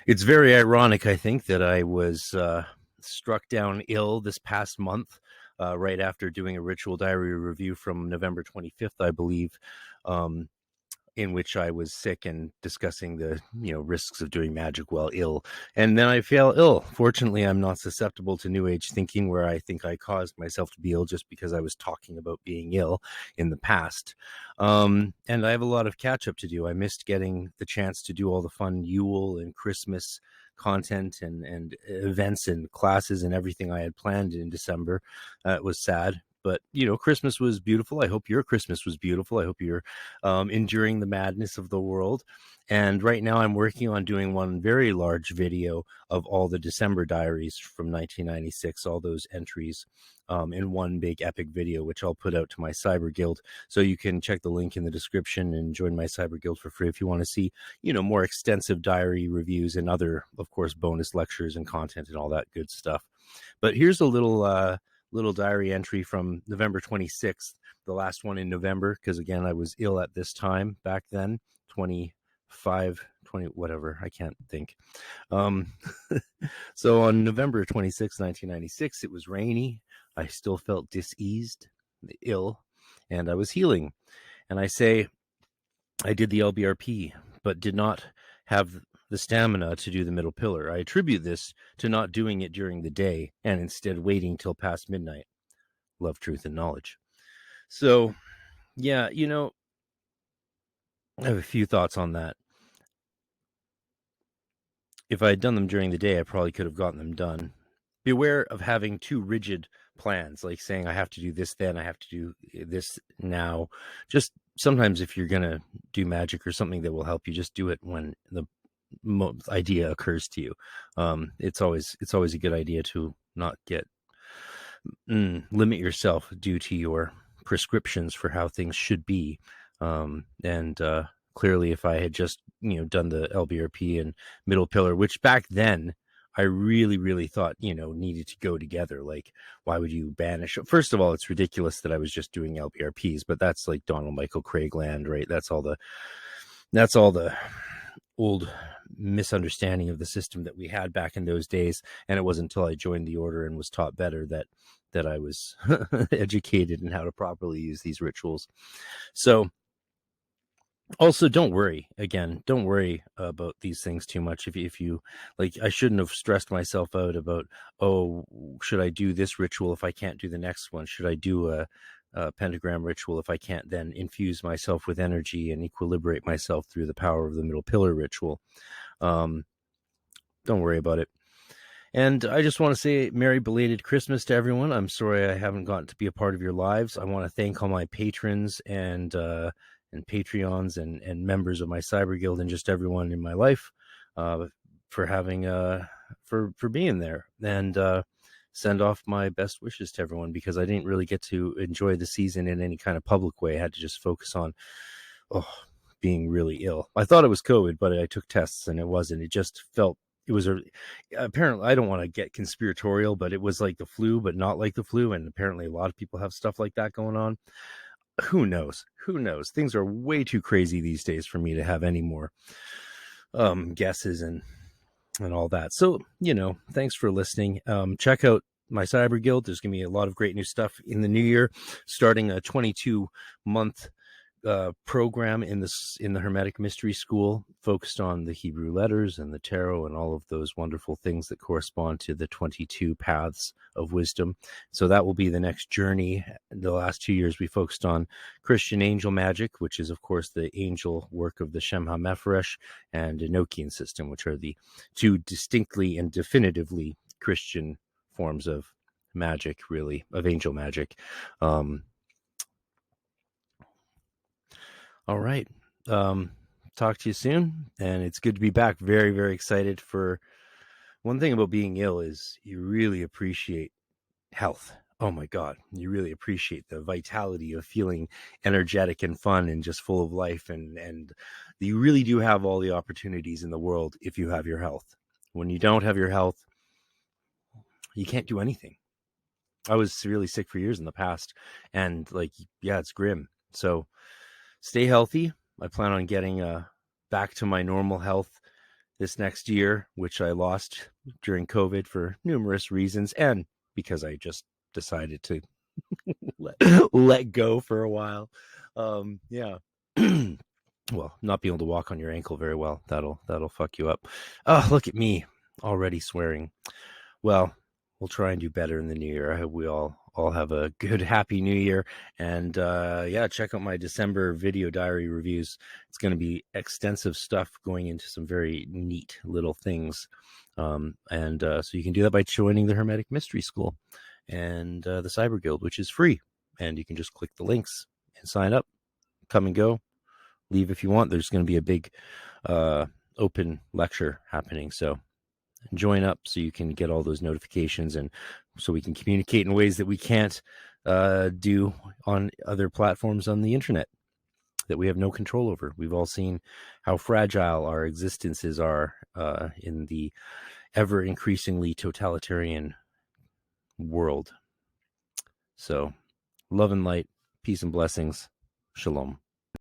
It's very ironic, I think, that I was struck down ill this past month, right after doing a ritual diary review from November 25th, I believe, um, in which I was sick and discussing the risks of doing magic while ill, and then I fell ill. Fortunately, I'm not susceptible to New Age thinking, where I think I caused myself to be ill just because I was talking about being ill in the past. And I have a lot of catch up to do. I missed getting the chance to do all the fun Yule and Christmas content and events and classes and everything I had planned in December. It was sad, but Christmas was beautiful. I hope your Christmas was beautiful. I hope you're enduring the madness of the world. And right now I'm working on doing one very large video of all the December diaries from 1996, all those entries in one big epic video, which I'll put out to my Cyber Guild. So you can check the link in the description and join my Cyber Guild for free if you want to see, more extensive diary reviews and other, of course, bonus lectures and content and all that good stuff. But here's a little diary entry from November 26th, the last one in November, because again, I was ill at this time back then, 20, whatever, I can't think. So on November 26, 1996, it was rainy. I still felt diseased, ill, and I was healing. And I say, I did the LBRP, but did not have the stamina to do the middle pillar. I attribute this to not doing it during the day and instead waiting till past midnight. Love, truth, and knowledge. So, yeah, I have a few thoughts on that. If I had done them during the day, I probably could have gotten them done. Beware of having too rigid plans, like saying I have to do this then, I have to do this now. Just sometimes if you're going to do magic or something that will help you, just do it when the idea occurs to you. It's always a good idea to not get limit yourself due to your prescriptions for how things should be. Clearly, if I had just done the LBRP and middle pillar, which back then I really, really thought needed to go together. Like, why would you banish? First of all, it's ridiculous that I was just doing LBRPs, but that's like Donald Michael Craig land, right? That's all the old misunderstanding of the system that we had back in those days. And it wasn't until I joined the order and was taught better that I was educated in how to properly use these rituals. So also, don't worry about these things too much. If you like, I shouldn't have stressed myself out about, oh, should I do this ritual if I can't do the next one? Should I do a pentagram ritual if I can't then infuse myself with energy and equilibrate myself through the power of the middle pillar ritual? Don't worry about it. And I just want to say Merry belated Christmas to everyone. I'm sorry I haven't gotten to be a part of your lives. I want to thank all my patrons and Patreons and members of my Cyber Guild and just everyone in my life for having for being there, and send off my best wishes to everyone, because I didn't really get to enjoy the season in any kind of public way. I had to just focus on being really ill. I thought it was COVID, but I took tests and it wasn't. It just felt it was apparently, I don't want to get conspiratorial, but it was like the flu, but not like the flu. And apparently a lot of people have stuff like that going on. Who knows? Things are way too crazy these days for me to have any more guesses and all that. So, thanks for listening. Check out my Cyber Guild. There's going to be a lot of great new stuff in the new year, starting a 22-month program in the Hermetic Mystery School, focused on the Hebrew letters and the tarot and all of those wonderful things that correspond to the 22 paths of wisdom. So that will be the next journey. The last 2 years we focused on Christian angel magic, which is of course the angel work of the Shem HaMephoresh, and ENOCHIAN system, which are the two distinctly and definitively Christian forms of magic, really, of angel magic. All right. Talk to you soon. And it's good to be back. Very, very excited. For one thing about being ill is you really appreciate health. Oh my God. You really appreciate the vitality of feeling energetic and fun and just full of life. And you really do have all the opportunities in the world if you have your health. When you don't have your health, you can't do anything. I was really sick for years in the past, and it's grim. So stay healthy. I plan on getting back to my normal health this next year, which I lost during COVID for numerous reasons, and because I just decided to let go for a while. Yeah. Well, not being able to walk on your ankle very well, that'll fuck you up. Oh, look at me already swearing. Well, we'll try and do better in the new year. I hope we all have a good, happy new year. And yeah, check out my December video diary reviews. It's going to be extensive stuff going into some very neat little things. So you can do that by joining the Hermetic Mystery School and the Cyber Guild, which is free. And you can just click the links and sign up. Come and go. Leave if you want. There's going to be a big open lecture happening. So join up so you can get all those notifications, and so we can communicate in ways that we can't do on other platforms on the internet that we have no control over. We've all seen how fragile our existences are in the ever increasingly totalitarian world. So love and light, peace and blessings. Shalom.